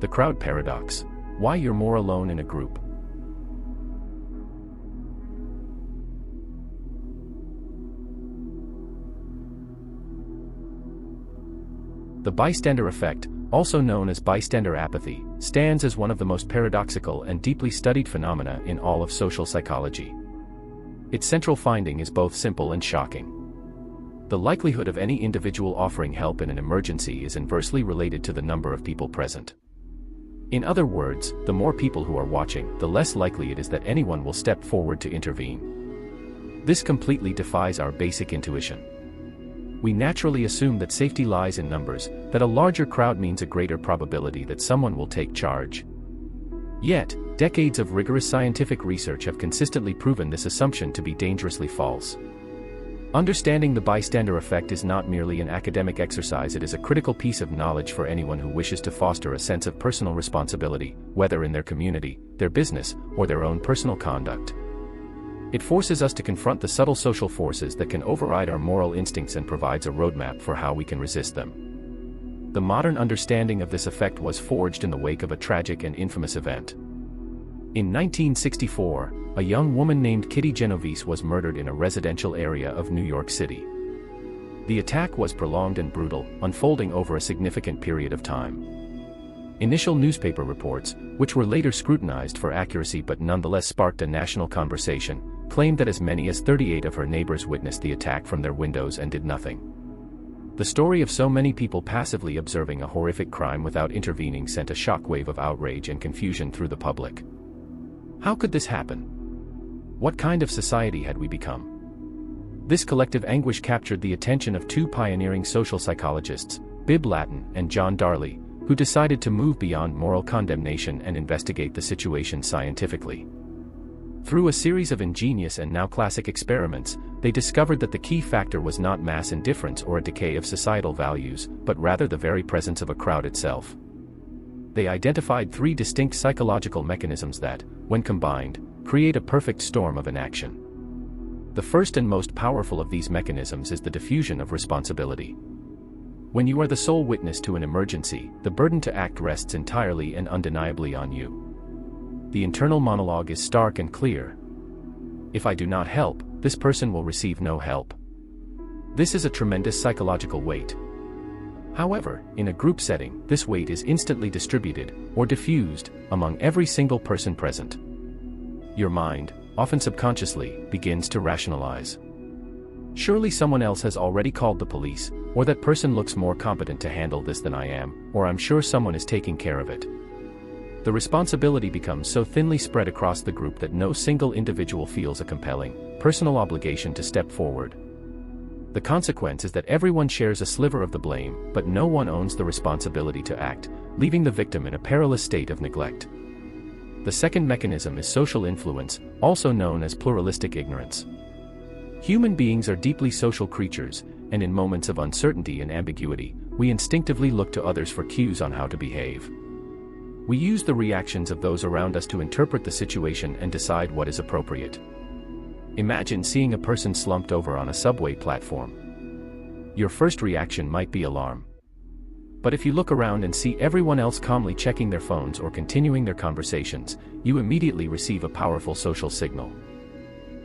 The crowd paradox. Why you're more alone in a group. The bystander effect, also known as bystander apathy, stands as one of the most paradoxical and deeply studied phenomena in all of social psychology. Its central finding is both simple and shocking. The likelihood of any individual offering help in an emergency is inversely related to the number of people present. In other words, the more people who are watching, the less likely it is that anyone will step forward to intervene. This completely defies our basic intuition. We naturally assume that safety lies in numbers, that a larger crowd means a greater probability that someone will take charge. Yet, decades of rigorous scientific research have consistently proven this assumption to be dangerously false. Understanding the bystander effect is not merely an academic exercise, it is a critical piece of knowledge for anyone who wishes to foster a sense of personal responsibility, whether in their community, their business, or their own personal conduct. It forces us to confront the subtle social forces that can override our moral instincts and provides a roadmap for how we can resist them. The modern understanding of this effect was forged in the wake of a tragic and infamous event. In 1964, a young woman named Kitty Genovese was murdered in a residential area of New York City. The attack was prolonged and brutal, unfolding over a significant period of time. Initial newspaper reports, which were later scrutinized for accuracy but nonetheless sparked a national conversation, claimed that as many as 38 of her neighbors witnessed the attack from their windows and did nothing. The story of so many people passively observing a horrific crime without intervening sent a shockwave of outrage and confusion through the public. How could this happen? What kind of society had we become? This collective anguish captured the attention of two pioneering social psychologists, Bibb Latin and John Darley, who decided to move beyond moral condemnation and investigate the situation scientifically. Through a series of ingenious and now classic experiments, they discovered that the key factor was not mass indifference or a decay of societal values, but rather the very presence of a crowd itself. They identified three distinct psychological mechanisms that, when combined, create a perfect storm of inaction. The first and most powerful of these mechanisms is the diffusion of responsibility. When you are the sole witness to an emergency, the burden to act rests entirely and undeniably on you. The internal monologue is stark and clear. If I do not help, this person will receive no help. This is a tremendous psychological weight. However, in a group setting, this weight is instantly distributed, or diffused, among every single person present. Your mind, often subconsciously, begins to rationalize. Surely someone else has already called the police, or that person looks more competent to handle this than I am, or I'm sure someone is taking care of it. The responsibility becomes so thinly spread across the group that no single individual feels a compelling, personal obligation to step forward. The consequence is that everyone shares a sliver of the blame, but no one owns the responsibility to act, leaving the victim in a perilous state of neglect. The second mechanism is social influence, also known as pluralistic ignorance. Human beings are deeply social creatures, and in moments of uncertainty and ambiguity, we instinctively look to others for cues on how to behave. We use the reactions of those around us to interpret the situation and decide what is appropriate. Imagine seeing a person slumped over on a subway platform. Your first reaction might be alarm. But if you look around and see everyone else calmly checking their phones or continuing their conversations, you immediately receive a powerful social signal.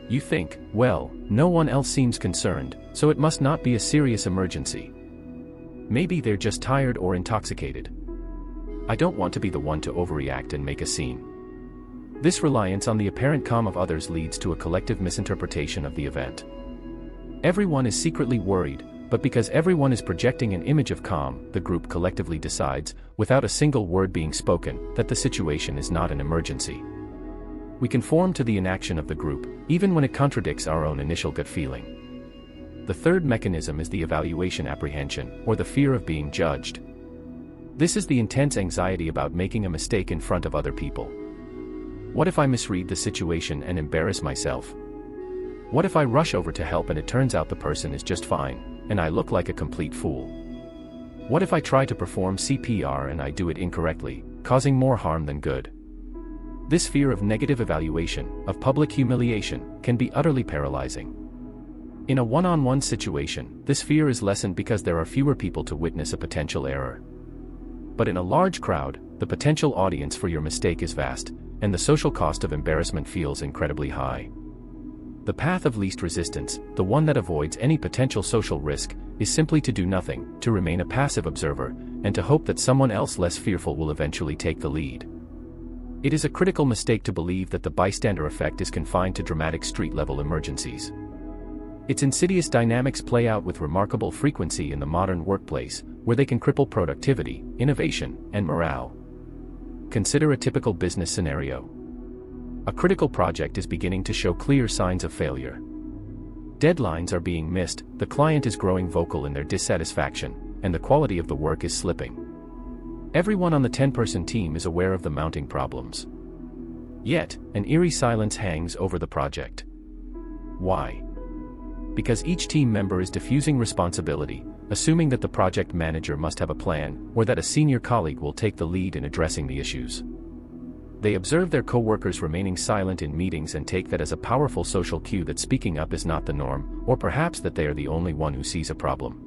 You think, well, no one else seems concerned, so it must not be a serious emergency. Maybe they're just tired or intoxicated. I don't want to be the one to overreact and make a scene. This reliance on the apparent calm of others leads to a collective misinterpretation of the event. Everyone is secretly worried, but because everyone is projecting an image of calm, the group collectively decides, without a single word being spoken, that the situation is not an emergency. We conform to the inaction of the group, even when it contradicts our own initial gut feeling. The third mechanism is the evaluation apprehension, or the fear of being judged. This is the intense anxiety about making a mistake in front of other people. What if I misread the situation and embarrass myself? What if I rush over to help and it turns out the person is just fine, and I look like a complete fool? What if I try to perform CPR and I do it incorrectly, causing more harm than good? This fear of negative evaluation, of public humiliation, can be utterly paralyzing. In a one-on-one situation, this fear is lessened because there are fewer people to witness a potential error. But in a large crowd, the potential audience for your mistake is vast, and the social cost of embarrassment feels incredibly high. The path of least resistance, the one that avoids any potential social risk, is simply to do nothing, to remain a passive observer, and to hope that someone else less fearful will eventually take the lead. It is a critical mistake to believe that the bystander effect is confined to dramatic street-level emergencies. Its insidious dynamics play out with remarkable frequency in the modern workplace, where they can cripple productivity, innovation, and morale. Consider a typical business scenario. A critical project is beginning to show clear signs of failure. Deadlines are being missed, the client is growing vocal in their dissatisfaction, and the quality of the work is slipping. Everyone on the 10-person team is aware of the mounting problems. Yet, an eerie silence hangs over the project. Why? Because each team member is diffusing responsibility, assuming that the project manager must have a plan, or that a senior colleague will take the lead in addressing the issues. They observe their co-workers remaining silent in meetings and take that as a powerful social cue that speaking up is not the norm, or perhaps that they are the only one who sees a problem.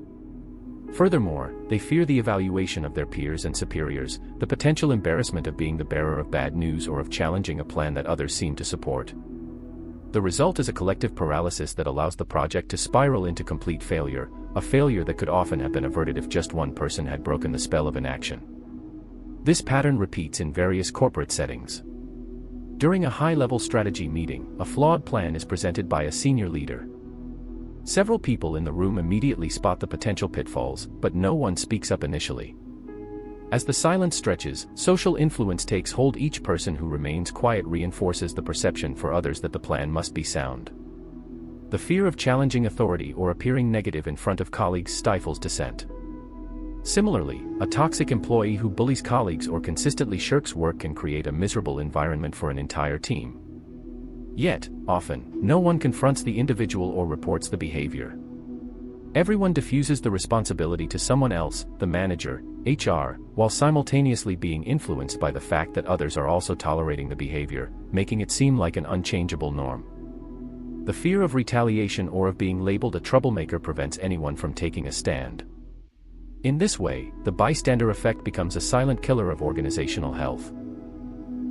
Furthermore, they fear the evaluation of their peers and superiors, the potential embarrassment of being the bearer of bad news or of challenging a plan that others seem to support. The result is a collective paralysis that allows the project to spiral into complete failure, a failure that could often have been averted if just one person had broken the spell of inaction. This pattern repeats in various corporate settings. During a high-level strategy meeting, a flawed plan is presented by a senior leader. Several people in the room immediately spot the potential pitfalls, but no one speaks up initially. As the silence stretches, social influence takes hold. Each person who remains quiet reinforces the perception for others that the plan must be sound. The fear of challenging authority or appearing negative in front of colleagues stifles dissent. Similarly, a toxic employee who bullies colleagues or consistently shirks work can create a miserable environment for an entire team. Yet, often, no one confronts the individual or reports the behavior. Everyone diffuses the responsibility to someone else, the manager, HR, while simultaneously being influenced by the fact that others are also tolerating the behavior, making it seem like an unchangeable norm. The fear of retaliation or of being labeled a troublemaker prevents anyone from taking a stand. In this way, the bystander effect becomes a silent killer of organizational health.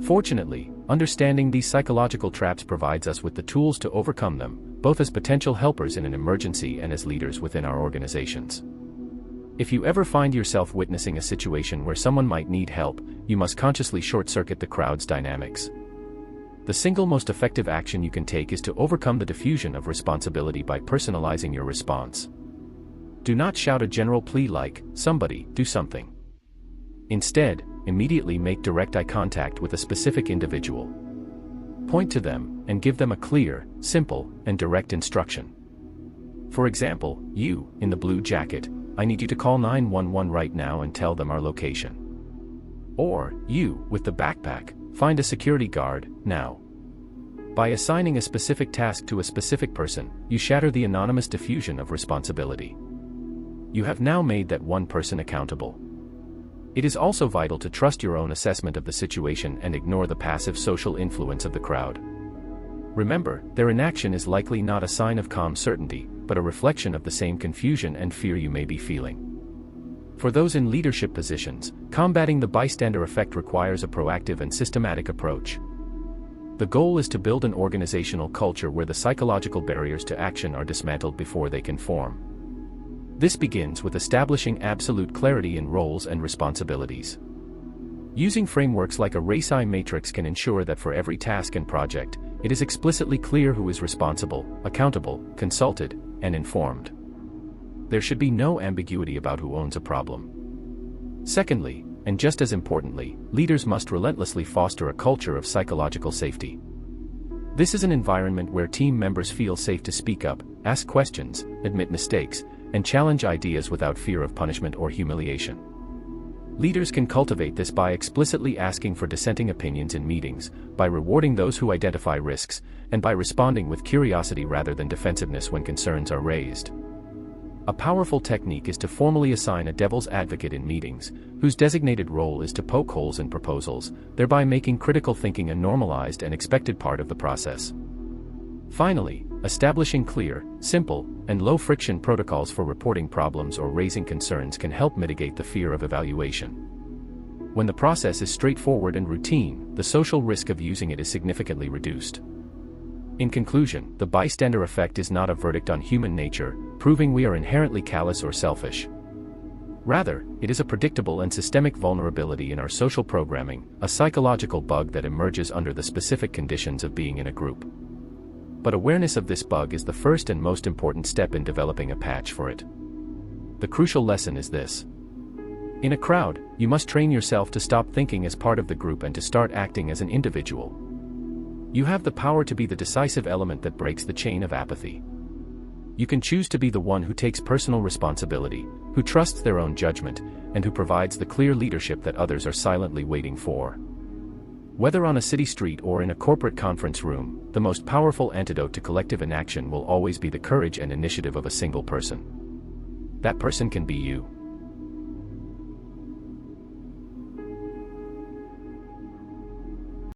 Fortunately, understanding these psychological traps provides us with the tools to overcome them, both as potential helpers in an emergency and as leaders within our organizations. If you ever find yourself witnessing a situation where someone might need help, you must consciously short-circuit the crowd's dynamics. The single most effective action you can take is to overcome the diffusion of responsibility by personalizing your response. Do not shout a general plea like, "Somebody, do something." Instead, immediately make direct eye contact with a specific individual. Point to them, and give them a clear, simple, and direct instruction. For example, you, in the blue jacket, "I need you to call 911 right now and tell them our location." Or, you, with the backpack, "Find a security guard, now." By assigning a specific task to a specific person, you shatter the anonymous diffusion of responsibility. You have now made that one person accountable. It is also vital to trust your own assessment of the situation and ignore the passive social influence of the crowd. Remember, their inaction is likely not a sign of calm certainty, but a reflection of the same confusion and fear you may be feeling. For those in leadership positions, combating the bystander effect requires a proactive and systematic approach. The goal is to build an organizational culture where the psychological barriers to action are dismantled before they can form. This begins with establishing absolute clarity in roles and responsibilities. Using frameworks like a race-eye matrix can ensure that for every task and project, it is explicitly clear who is responsible, accountable, consulted, and informed. There should be no ambiguity about who owns a problem. Secondly, and just as importantly, leaders must relentlessly foster a culture of psychological safety. This is an environment where team members feel safe to speak up, ask questions, admit mistakes, and challenge ideas without fear of punishment or humiliation. Leaders can cultivate this by explicitly asking for dissenting opinions in meetings, by rewarding those who identify risks, and by responding with curiosity rather than defensiveness when concerns are raised. A powerful technique is to formally assign a devil's advocate in meetings, whose designated role is to poke holes in proposals, thereby making critical thinking a normalized and expected part of the process. Finally, establishing clear, simple, and low-friction protocols for reporting problems or raising concerns can help mitigate the fear of evaluation. When the process is straightforward and routine, the social risk of using it is significantly reduced. In conclusion, the bystander effect is not a verdict on human nature, proving we are inherently callous or selfish. Rather, it is a predictable and systemic vulnerability in our social programming, a psychological bug that emerges under the specific conditions of being in a group. But awareness of this bug is the first and most important step in developing a patch for it. The crucial lesson is this. In a crowd, you must train yourself to stop thinking as part of the group and to start acting as an individual. You have the power to be the decisive element that breaks the chain of apathy. You can choose to be the one who takes personal responsibility, who trusts their own judgment, and who provides the clear leadership that others are silently waiting for. Whether on a city street or in a corporate conference room, the most powerful antidote to collective inaction will always be the courage and initiative of a single person. That person can be you.